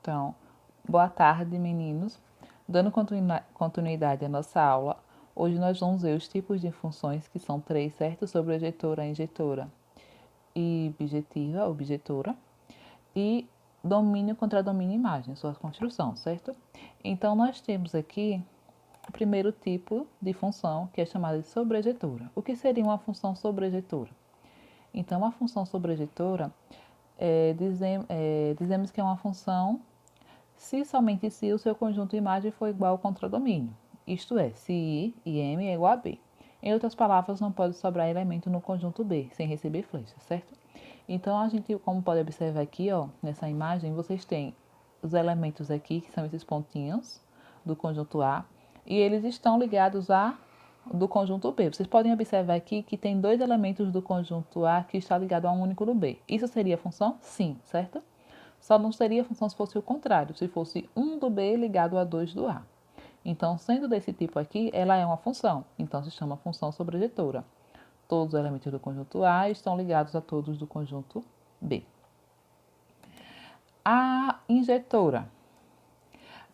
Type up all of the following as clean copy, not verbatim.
Então, boa tarde, meninos. Dando continuidade à nossa aula, hoje nós vamos ver os tipos de funções, que são três, certo? Sobrejetora, injetora e bijetiva, objetora. E domínio contra domínio imagem, sua construção, certo? Então, nós temos aqui o primeiro tipo de função, que é chamada de sobrejetora. O que seria uma função sobrejetora? Então, a função sobrejetora, dizemos que é uma função se somente se o seu conjunto de imagem for igual ao contradomínio, isto é, se I e M é igual a B. Em outras palavras, não pode sobrar elemento no conjunto B, sem receber flecha, certo? Então, a gente, como pode observar aqui, ó, nessa imagem, vocês têm os elementos aqui, que são esses pontinhos do conjunto A, e eles estão ligados a do conjunto B. Vocês podem observar aqui que tem dois elementos do conjunto A que está ligado a um único do B. Isso seria a função? Sim, certo? Só não seria função se fosse o contrário, se fosse um do B ligado a 2 do A. Então, sendo desse tipo aqui, ela é uma função, então se chama função sobrejetora. Todos os elementos do conjunto A estão ligados a todos do conjunto B. A injetora.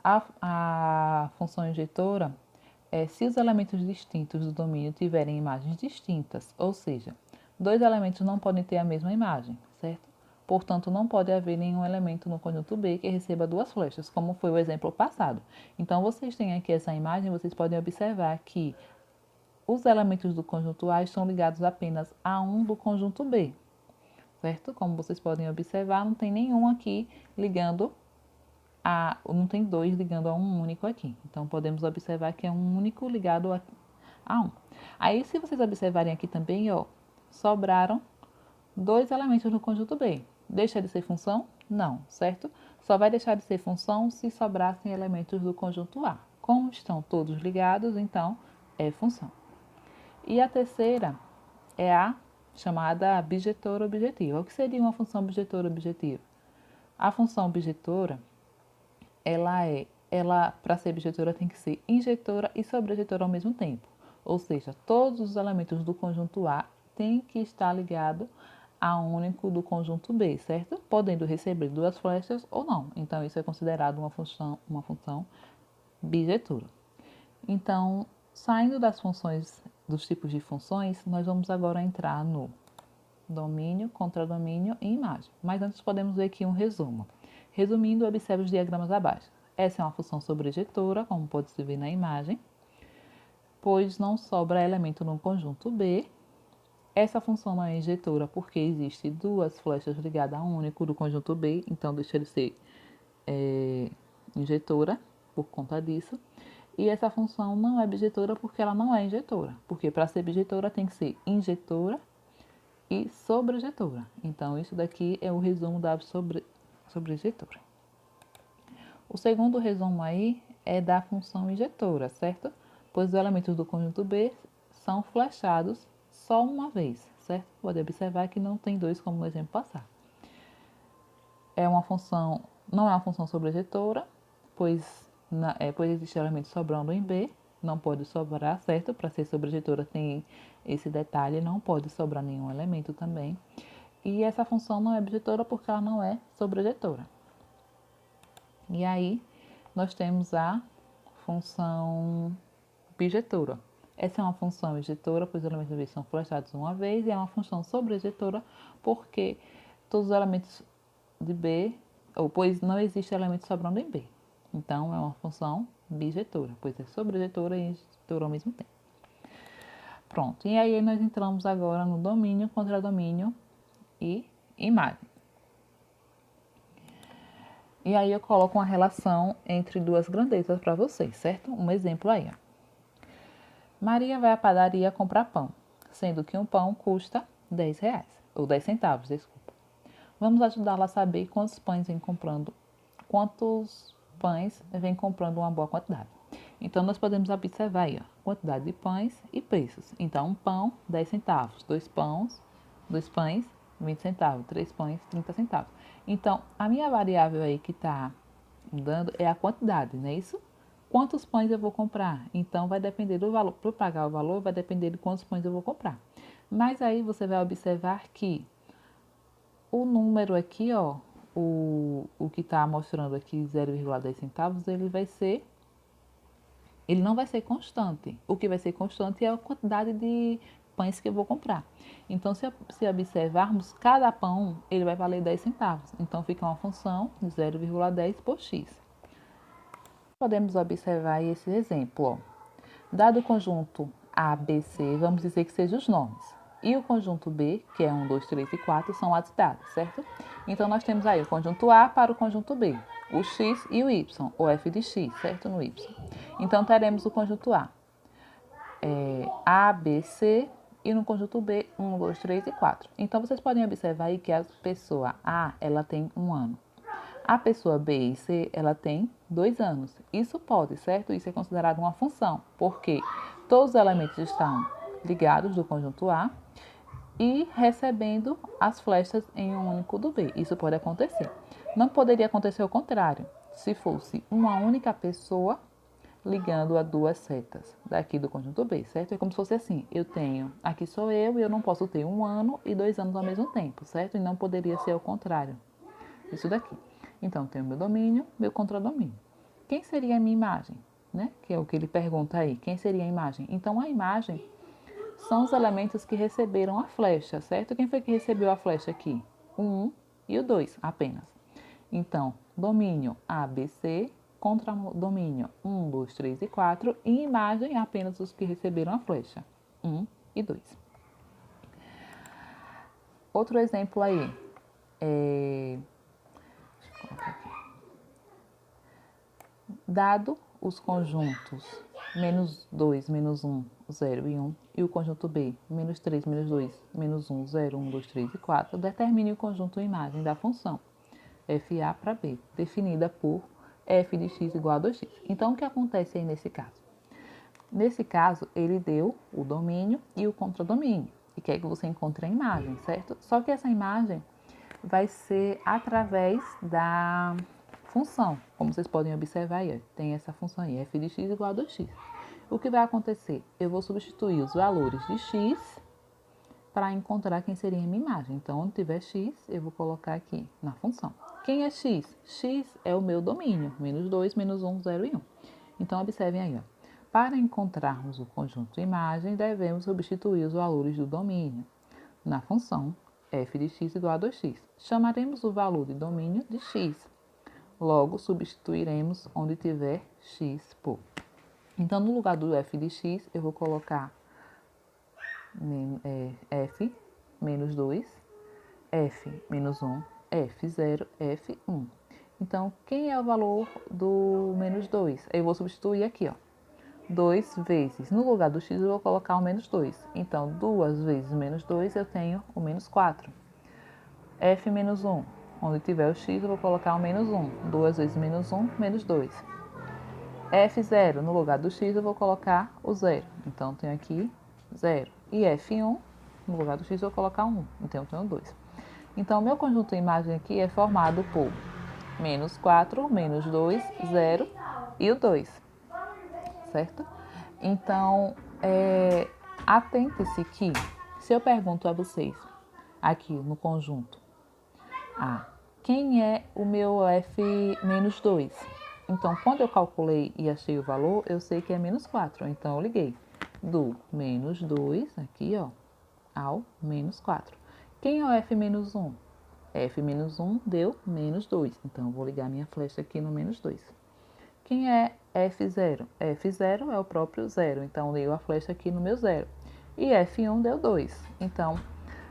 A função injetora é se os elementos distintos do domínio tiverem imagens distintas, ou seja, dois elementos não podem ter a mesma imagem, certo? Portanto, não pode haver nenhum elemento no conjunto B que receba duas flechas, como foi o exemplo passado. Então, vocês têm aqui essa imagem, vocês podem observar que os elementos do conjunto A estão ligados apenas a um do conjunto B, certo? Como vocês podem observar, não tem nenhum aqui ligando não tem dois ligando a um único aqui. Então, podemos observar que é um único ligado a um. Aí, se vocês observarem aqui também, ó, sobraram dois elementos no conjunto B. Deixa de ser função? Não, certo? Só vai deixar de ser função se sobrassem elementos do conjunto A. Como estão todos ligados, então é função. E a terceira é a chamada bijetora objetiva. O que seria uma função bijetora objetiva? A função objetora, ela para ser bijetora tem que ser injetora e sobrejetora ao mesmo tempo. Ou seja, todos os elementos do conjunto A têm que estar ligados a um único do conjunto B, certo? Podendo receber duas flechas ou não. Então, isso é considerado uma função bijetora. Então, saindo das funções, dos tipos de funções, nós vamos agora entrar no domínio, contradomínio e imagem. Mas antes podemos ver aqui um resumo. Resumindo, observe os diagramas abaixo. Essa é uma função sobrejetora, como pode-se ver na imagem, pois não sobra elemento no conjunto B. Essa função não é injetora porque existe duas flechas ligadas a um único do conjunto B, então deixa de ser injetora por conta disso. E essa função não é bijetora porque ela não é injetora, porque para ser bijetora tem que ser injetora e sobrejetora. Então, isso daqui é o resumo da sobrejetora. O segundo resumo aí é da função injetora, certo? Pois os elementos do conjunto B são flechados só uma vez, certo? Pode observar que não tem dois, como no exemplo passado. Não é uma função sobrejetora, pois existe elemento sobrando em B, não pode sobrar, certo? Para ser sobrejetora tem esse detalhe, não pode sobrar nenhum elemento também. E essa função não é bijetora porque ela não é sobrejetora. E aí, nós temos a função bijetora. Essa é uma função injetora, pois os elementos de B são flechados uma vez, e é uma função sobrejetora porque todos os elementos de B, pois não existe elemento sobrando em B. Então, é uma função bijetora, pois é sobrejetora e injetora ao mesmo tempo. Pronto, e aí nós entramos agora no domínio, contradomínio e imagem. E aí eu coloco uma relação entre duas grandezas para vocês, certo? Um exemplo aí, ó. Maria vai à padaria comprar pão, sendo que um pão custa R$10, ou 10 centavos, desculpa. Vamos ajudá-la a saber quantos pães vem comprando uma boa quantidade. Então, nós podemos observar aí, ó, quantidade de pães e preços. Então, um pão, 10 centavos, dois pães, 20 centavos, 3 pães, 30 centavos. Então, a minha variável aí que está dando é a quantidade, não é isso? Quantos pães eu vou comprar? Então, vai depender do valor. Para pagar o valor, vai depender de quantos pães eu vou comprar. Mas aí você vai observar que o número aqui, ó, o que está mostrando aqui 0,10 centavos, ele não vai ser constante. O que vai ser constante é a quantidade de pães que eu vou comprar. Então, se observarmos, cada pão ele vai valer 10 centavos. Então, fica uma função de 0,10 por x. Podemos observar esse exemplo. Ó. Dado o conjunto A, B, C, vamos dizer que sejam os nomes. E o conjunto B, que é 1, 2, 3 e 4, são as dados, certo? Então, nós temos aí o conjunto A para o conjunto B, o x e o y, o f de x, certo? No y. Então, teremos o conjunto A, B, C, e no conjunto B, 1, 2, 3 e 4. Então, vocês podem observar aí que a pessoa A, ela tem 1 ano. A pessoa B e C, ela tem 2 anos. Isso pode, certo? Isso é considerado uma função, porque todos os elementos estão ligados do conjunto A e recebendo as flechas em um único do B. Isso pode acontecer. Não poderia acontecer o contrário, se fosse uma única pessoa ligando a duas setas daqui do conjunto B, certo? É como se fosse assim, aqui sou eu e eu não posso ter 1 ano e 2 anos ao mesmo tempo, certo? E não poderia ser o contrário, isso daqui. Então, tenho meu domínio, meu contradomínio. Quem seria a minha imagem? Né? Que é o que ele pergunta aí, quem seria a imagem? Então, a imagem são os elementos que receberam a flecha, certo? Quem foi que recebeu a flecha aqui? O 1 e o 2 apenas. Então, domínio A, B, C, contradomínio 1, 2, 3 e 4 e imagem apenas os que receberam a flecha, 1 e 2. Outro exemplo aí, dado os conjuntos menos 2, menos 1, 0 e 1, e o conjunto B, menos 3, menos 2, menos 1, 0, 1, 2, 3 e 4, determine o conjunto imagem da função FA para B, definida por f de x igual a 2x. Então, o que acontece aí nesse caso? Nesse caso, ele deu o domínio e o contradomínio, e quer que você encontre a imagem, certo? Só que essa imagem vai ser através da função. Como vocês podem observar aí, tem essa função aí, f de x igual a 2x. O que vai acontecer? Eu vou substituir os valores de x para encontrar quem seria a minha imagem. Então, onde tiver x, eu vou colocar aqui na função. Quem é x? X é o meu domínio, menos 2, menos 1, 0 e 1. Então, observem aí, ó. Para encontrarmos o conjunto imagem, devemos substituir os valores do domínio na função f de x igual a 2x. Chamaremos o valor de domínio de x. Logo, substituiremos onde tiver x por. Então, no lugar do f de x, eu vou colocar f menos 2, f menos 1, f0, f1. Então, quem é o valor do menos 2? Eu vou substituir aqui, ó. 2 vezes, no lugar do x eu vou colocar o menos 2. Então, 2 vezes menos 2 eu tenho o menos 4. f menos 1, onde tiver o x eu vou colocar o menos 1. 2 vezes menos 1, menos 2. f0, no lugar do x eu vou colocar o 0. Então, tenho aqui 0. E f1, no lugar do x eu vou colocar 1. Então, eu tenho 2. Então, o meu conjunto de imagem aqui é formado por menos 4, menos 2, 0 e o 2. Certo? Então, atente-se que, se eu pergunto a vocês, aqui no conjunto A, quem é o meu f menos 2? Então, quando eu calculei e achei o valor, eu sei que é menos 4. Então, eu liguei do menos 2, aqui, ó, ao menos 4. Quem é o f menos 1? F menos 1 deu menos 2. Então, eu vou ligar minha flecha aqui no menos 2. Quem é F0? F0 é o próprio 0, então ligo a flecha aqui no meu 0. E F1 deu 2. Então,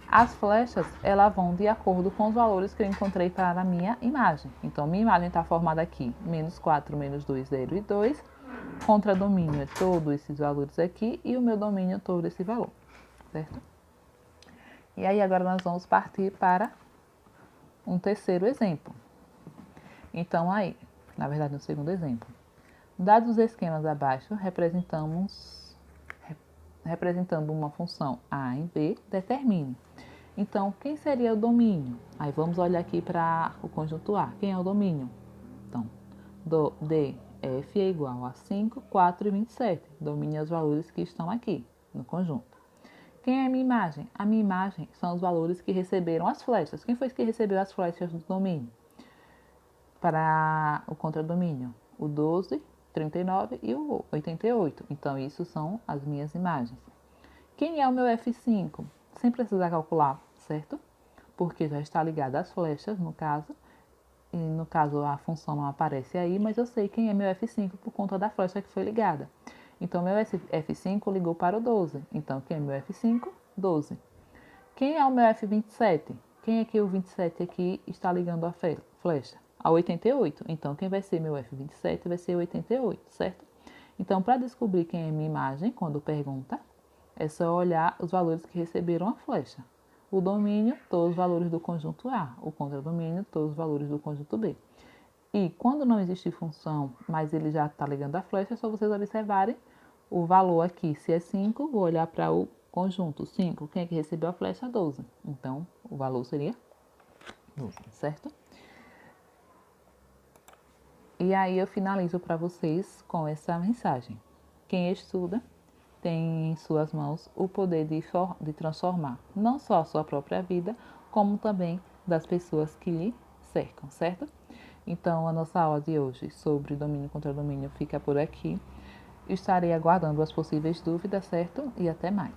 as flechas elas vão de acordo com os valores que eu encontrei para a minha imagem. Então, minha imagem está formada aqui, menos 4, menos 2, 0 e 2. Contradomínio é todos esses valores aqui e o meu domínio é todo esse valor, certo? E aí, agora nós vamos partir para um terceiro exemplo. Então, aí, na verdade, no segundo exemplo. Dados os esquemas abaixo, representando uma função A em B, determine. Então, quem seria o domínio? Aí vamos olhar aqui para o conjunto A. Quem é o domínio? Então, f é igual a 5, 4 e 27. Domine os valores que estão aqui no conjunto. Quem é a minha imagem? A minha imagem são os valores que receberam as flechas. Quem foi que recebeu as flechas do domínio? para o contradomínio, o 12, 39 e o 88. Então, isso são as minhas imagens. Quem é o meu F5? Sem precisar calcular, certo? Porque já está ligado às flechas, no caso. E no caso a função não aparece aí, mas eu sei quem é meu F5 por conta da flecha que foi ligada. Então, meu F5 ligou para o 12. Então, quem é meu F5? 12. Quem é o meu F27? Quem é que o 27 aqui está ligando a flecha? A 88. Então, quem vai ser meu F27 vai ser o 88, certo? Então, para descobrir quem é minha imagem, quando pergunta, é só olhar os valores que receberam a flecha. O domínio, todos os valores do conjunto A. O contradomínio, todos os valores do conjunto B. E quando não existe função, mas ele já está ligando a flecha, é só vocês observarem o valor aqui. Se é 5, vou olhar para o conjunto 5. Quem é que recebeu a flecha? 12. Então, o valor seria 12, certo? E aí eu finalizo para vocês com essa mensagem. Quem estuda tem em suas mãos o poder de transformar não só a sua própria vida, como também das pessoas que lhe cercam, certo? Então, a nossa aula de hoje sobre domínio contra domínio fica por aqui. Estarei aguardando as possíveis dúvidas, certo? E até mais.